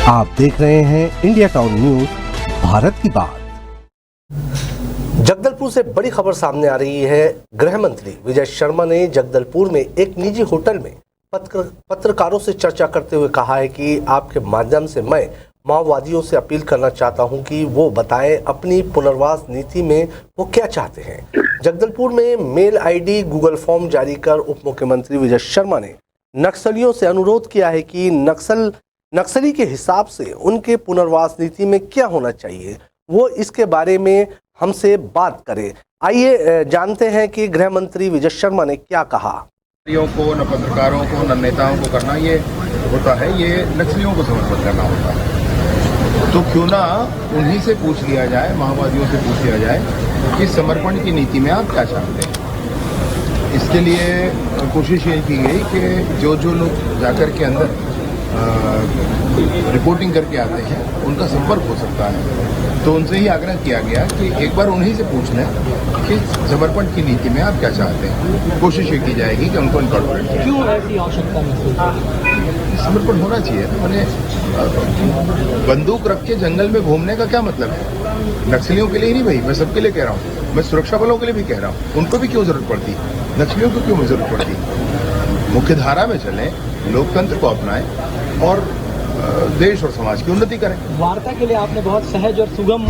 आप देख रहे हैं इंडिया टाउन न्यूज, भारत की बात। जगदलपुर से बड़ी खबर सामने आ रही है। गृह मंत्री विजय शर्मा ने जगदलपुर में एक निजी होटल में पत्रकारों से चर्चा करते हुए कहा है कि आपके माध्यम से मैं माओवादियों से अपील करना चाहता हूं कि वो बताएं अपनी पुनर्वास नीति में वो क्या चाहते हैं। जगदलपुर में मेल आईडी गूगल फॉर्म जारी कर उप मुख्यमंत्री विजय शर्मा ने नक्सलियों से अनुरोध किया है कि नक्सली के हिसाब से उनके पुनर्वास नीति में क्या होना चाहिए, वो इसके बारे में हमसे बात करें। आइए जानते हैं कि गृह मंत्री विजय शर्मा ने क्या कहा। को न पत्रकारों को न नेताओं को करना ये होता है, ये नक्सलियों को समर्पित करना होता है। तो क्यों ना उन्हीं से पूछ लिया जाए, माओवादियों से पूछ लिया जाए कि समर्पण की नीति में आप क्या चाहते हैं। इसके लिए कोशिश ये की गई कि जो लोग जाकर के अंदर रिपोर्टिंग करके आते हैं उनका संपर्क हो सकता है, तो उनसे ही आग्रह किया गया कि एक बार उन्हीं से पूछ लें कि समर्पण की नीति में आप क्या चाहते हैं। कोशिश ये की जाएगी कि उनको इनकॉर्पोरेट। क्यों ऐसी आवश्यकता महसूस? समर्पण होना चाहिए। मैंने बंदूक रख के जंगल में घूमने का क्या मतलब है? नक्सलियों के लिए ही नहीं भाई, मैं सबके लिए कह रहा हूँ, मैं सुरक्षा बलों के लिए भी कह रहा हूँ। उनको भी क्यों जरूरत पड़ती, नक्सलियों को क्यों जरूरत पड़ती? मुख्य धारा में चलें, लोकतंत्र को अपनाएं और देश और समाज की उन्नति करें। वार्ता के लिए आपने बहुत सहज और सुगम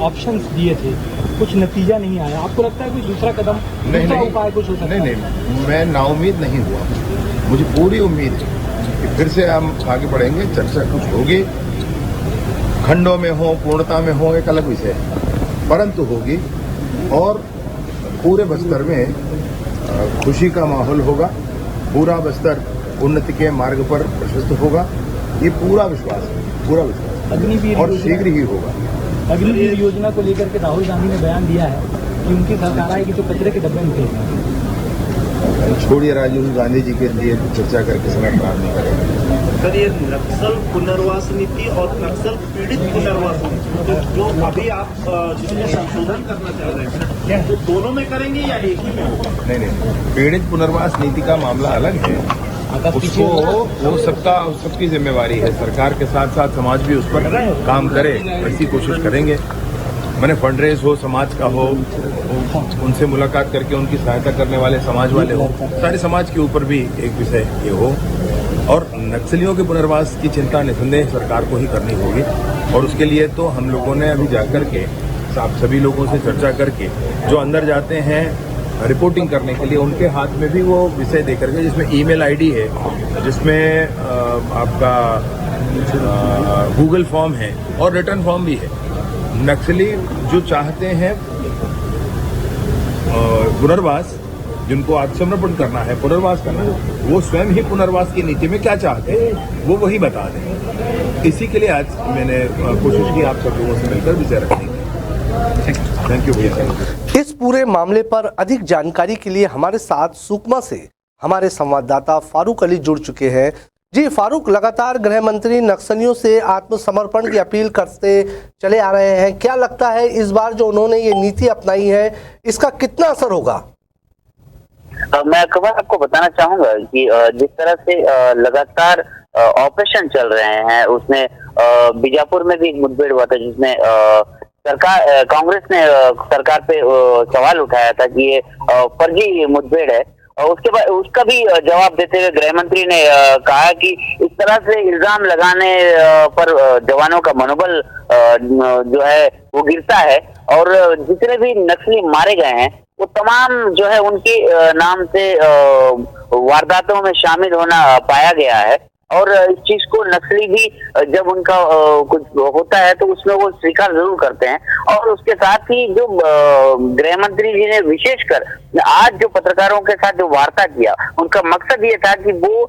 ऑप्शंस दिए थे, कुछ नतीजा नहीं आया। आपको लगता है कोई दूसरा कदम, दूसरा उपाय कुछ हो सकता है? नहीं, मैं नाउम्मीद नहीं हुआ। मुझे पूरी उम्मीद है कि फिर से हम आगे बढ़ेंगे, चर्चा कुछ होगी, खंडों में हो, पूर्णता में हो, एक अलग विषय है, परंतु होगी और पूरे बस्तर में खुशी का माहौल होगा। पूरा बस्तर उन्नति के मार्ग पर प्रशस्त होगा, ये पूरा विश्वास है, पूरा विश्वास अग्निवीर और शीघ्र ही होगा। अग्निवीर योजना को लेकर के राहुल गांधी ने बयान दिया है कि उनकी सरकार आएगी तो कचरे के डब्बे में फेंकना। छोड़िए, राजीव गांधी जी के लिए चर्चा करके समय खराब नहीं करेंगे। सर, ये नक्सल पुनर्वास नीति और नक्सल पीड़ित पुनर्वास नीति जो अभी आप जिसमें संशोधन करना चाह रहे हैं, तो दोनों में करेंगे या एक ही में होगा? नहीं, पीड़ित पुनर्वास नीति का मामला अलग है, उसको वो सबकी जिम्मेवारी है। सरकार के साथ साथ समाज भी उस पर काम करे, ऐसी कोशिश करेंगे। मैंने फंड रेज हो, समाज का हो, उनसे मुलाकात करके उनकी सहायता करने वाले समाज वाले हो, सारे समाज के ऊपर भी एक विषय ये हो। और नक्सलियों के पुनर्वास की चिंता निसंदेह सरकार को ही करनी होगी और उसके लिए तो हम लोगों ने अभी जाकर के सभी लोगों से चर्चा करके जो अंदर जाते हैं रिपोर्टिंग करने के लिए, उनके हाथ में भी वो विषय दे करके, जिसमें ईमेल आईडी है, जिसमें आपका गूगल फॉर्म है और रिटर्न फॉर्म भी है। नक्सली जो चाहते हैं पुनर्वास, जिनको आत्मसमर्पण करना है, पुनर्वास करना है, वो स्वयं ही पुनर्वास की नीति में क्या चाहते हैं वो वही बता दें। इसी के लिए आज मैंने कोशिश की आप सब लोगों से मिलकर विषय रखने की। थैंक यू भैया। इस पूरे मामले पर अधिक जानकारी के लिए हमारे साथ सुकमा से हमारे संवाददाता फारूक अली जुड़ चुके हैं। जी फारूक, लगातार गृह मंत्री नक्सलियों से आत्मसमर्पण की अपील करते चले आ रहे हैं। क्या लगता है इस बार जो उन्होंने ये नीति अपनाई है, इसका कितना असर होगा? मैं अकबर आपको बताना चाहूंगा कि जिस तरह से लगातार ऑपरेशन चल रहे हैं, उसमें बीजापुर में भी एक मुठभेड़ हुआ था जिसमें सरकार, कांग्रेस ने सरकार पे सवाल उठाया था कि ये फर्जी मुठभेड़ है। और उसके बाद उसका भी जवाब देते हुए गृह मंत्री ने कहा कि इस तरह से इल्जाम लगाने पर जवानों का मनोबल जो है वो गिरता है और जितने भी नक्सली मारे गए हैं वो तमाम जो है उनके नाम से वारदातों में शामिल होना पाया गया है। और इस चीज को नक्सली भी जब उनका कुछ होता है तो उसमें वो स्वीकार जरूर करते हैं। और उसके साथ ही जो गृह मंत्री जी ने विशेषकर आज जो पत्रकारों के साथ जो वार्ता किया, उनका मकसद ये था कि वो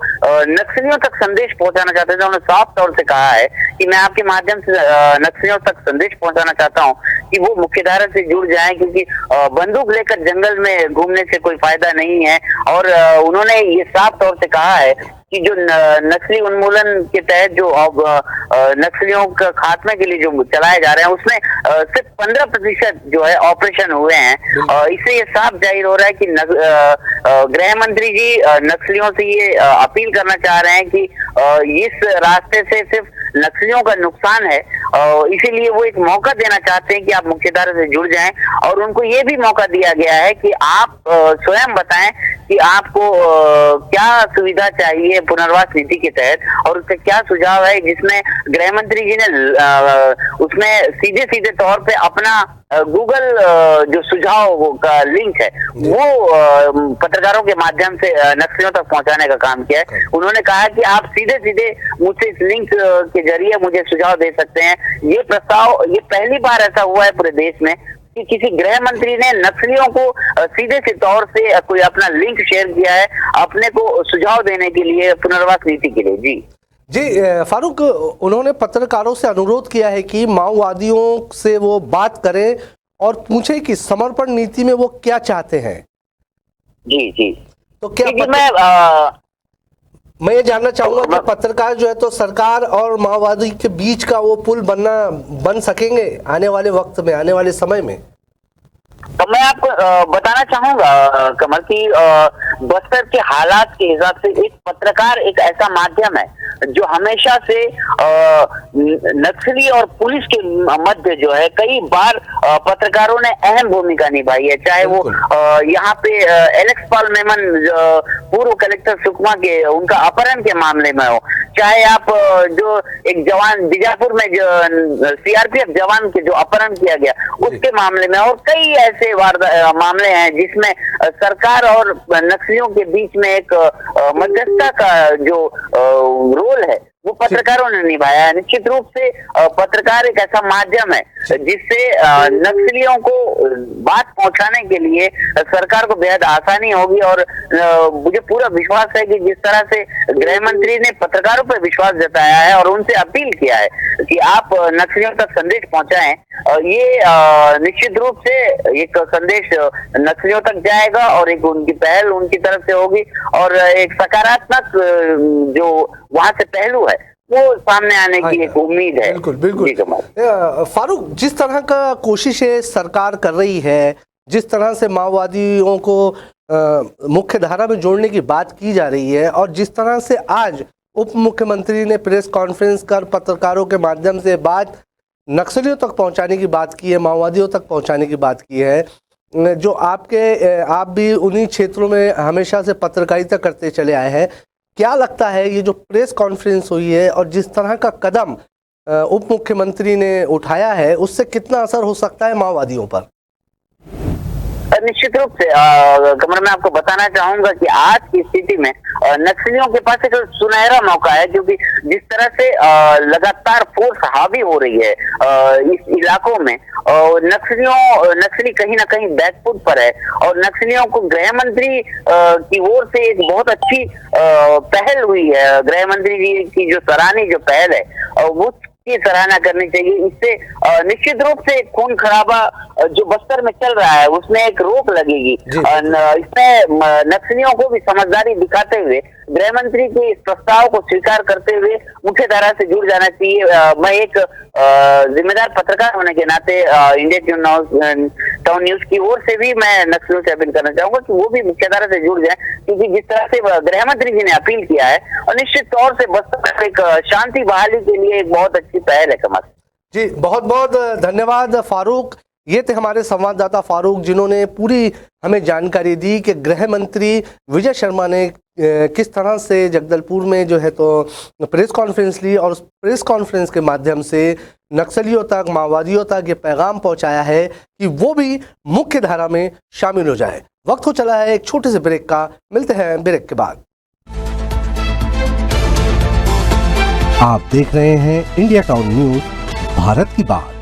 नक्सलियों तक संदेश पहुंचाना चाहते थे। उन्होंने साफ तौर से कहा है कि मैं आपके माध्यम से नक्सलियों तक संदेश पहुंचाना चाहता हूं कि वो मुख्यधारा से जुड़ जाएं, क्योंकि बंदूक लेकर जंगल में घूमने से कोई फायदा नहीं है। और उन्होंने ये साफ तौर से कहा है कि जो नक्सली उन्मूलन के तहत जो नक्सलियों का खात्मे के लिए जो चलाए जा रहे हैं उसमें सिर्फ 15% जो है ऑपरेशन हुए हैं। इससे ये साफ जाहिर हो रहा है कि गृह मंत्री जी नक्सलियों से ये अपील करना चाह रहे हैं कि इस रास्ते से सिर्फ नक्सलियों का नुकसान है, इसीलिए वो एक मौका देना चाहते हैं कि आप मुख्यधारा से जुड़ जाएं। और उनको ये भी मौका दिया गया है कि आप स्वयं बताएं कि आपको क्या सुविधा चाहिए पुनर्वास नीति के तहत और उसका क्या सुझाव है, जिसमें गृह मंत्री जी ने उसमें सीधे सीधे तौर पे अपना गूगल जो सुझाव का लिंक है वो पत्रकारों के माध्यम से नक्सलियों तक पहुंचाने का काम किया है। उन्होंने कहा कि आप सीधे सीधे मुझसे इस लिंक के जरिए मुझे सुझाव दे सकते हैं। ये प्रस्ताव, ये पहली बार ऐसा हुआ है पूरे देश में कि किसी गृह मंत्री ने नक्सलियों को सीधे से तौर से कोई अपना लिंक शेयर किया है अपने को सुझाव देने के लिए पुनर्वास नीति के लिए। जी फारूक, उन्होंने पत्रकारों से अनुरोध किया है कि माओवादियों से वो बात करें और पूछे कि समर्पण नीति में वो क्या चाहते हैं। जी तो क्या मैं ये जानना चाहूंगा कि पत्रकार जो है तो सरकार और माओवादी के बीच का वो पुल बन सकेंगे आने वाले वक्त में, आने वाले समय में? तो मैं आपको बताना चाहूंगा कमल की बस्तर के हालात के हिसाब से एक पत्रकार एक ऐसा माध्यम है जो हमेशा से नक्सली और पुलिस के मध्य जो है कई बार पत्रकारों ने अहम भूमिका निभाई है। चाहे वो यहाँ पे एलेक्स पॉल मेमन पूर्व कलेक्टर सुकमा के उनका अपहरण के मामले में हो, चाहे आप जो एक जवान बीजापुर में जो सीआरपीएफ जवान के जो अपहरण किया गया उसके मामले में, और कई ऐसे मामले हैं जिसमें सरकार और नक्सलियों के बीच में एक मध्यस्थता का जो रोल है वो पत्रकारों ने निभाया है। निश्चित रूप से पत्रकार एक ऐसा माध्यम है जिससे नक्सलियों को बात पहुंचाने के लिए सरकार को बेहद आसानी होगी। और मुझे पूरा विश्वास है कि जिस तरह से गृह मंत्री ने पत्रकारों पर विश्वास जताया है और उनसे अपील किया है कि आप नक्सलियों तक संदेश पहुंचाएं, ये निश्चित रूप से एक संदेश नक्सलियों तक जाएगा और एक उनकी पहल उनकी तरफ से होगी और एक सकारात्मक जो वहां से पहलू है वो सामने आने की एक उम्मीद है। बिल्कुल। फारूक, जिस तरह का कोशिशें सरकार कर रही है, जिस तरह से माओवादियों को मुख्य धारा में जोड़ने की बात की जा रही है और जिस तरह से आज उप मुख्यमंत्री ने प्रेस कॉन्फ्रेंस कर पत्रकारों के माध्यम से बात नक्सलियों तक पहुंचाने की बात की है, माओवादियों तक पहुंचाने की बात की है, जो आप भी उन्हीं क्षेत्रों में हमेशा से पत्रकारिता करते चले आए हैं, क्या लगता है ये जो प्रेस कॉन्फ्रेंस हुई है और जिस तरह का कदम उप मुख्यमंत्री ने उठाया है उससे कितना असर हो सकता है माओवादियों पर? निश्चित रूप से कमर मैं आपको बताना चाहूंगा कि आज की स्थिति में नक्सलियों के पास एक सुनहरा मौका है, क्योंकि जिस तरह से लगातार फोर्स हावी हो रही है इस इलाकों में, नक्सली कहीं ना कहीं बैकफुट पर है और नक्सलियों को गृह मंत्री की ओर से एक बहुत अच्छी पहल हुई है। गृह मंत्री जी की जो सराहनीय जो पहल है वो की सराहना करनी चाहिए। इससे निश्चित रूप से खून खराबा जो बस्तर में चल रहा है उसमें एक रोक लगेगी। इसमें नक्सलियों को भी समझदारी दिखाते हुए गृह मंत्री के इस प्रस्ताव को स्वीकार करते हुए मुख्य धारा से जुड़ जाना चाहिए। मैं एक जिम्मेदार पत्रकार होने के नाते इंडिया टाउन न्यूज की ओर से भी मैं नक्सलियों से अपील करना चाहूंगा कि वो भी मुख्य धारा से जुड़ जाए, क्योंकि जिस तरह से गृह मंत्री जी ने अपील किया है और निश्चित तौर से बस्तर एक शांति बहाली के लिए एक बहुत अच्छी पहल है। कमल जी, बहुत बहुत धन्यवाद फारूक। ये थे हमारे संवाददाता फारूक, जिन्होंने पूरी हमें जानकारी दी कि गृह मंत्री विजय शर्मा ने किस तरह से जगदलपुर में जो है तो प्रेस कॉन्फ्रेंस ली और उस प्रेस कॉन्फ्रेंस के माध्यम से नक्सलियों तक, माओवादियों तक ये पैगाम पहुंचाया है कि वो भी मुख्य धारा में शामिल हो जाए। वक्त हो चला है एक छोटे से ब्रेक का, मिलते हैं ब्रेक के बाद। आप देख रहे हैं इंडिया टाउन न्यूज, भारत की बात।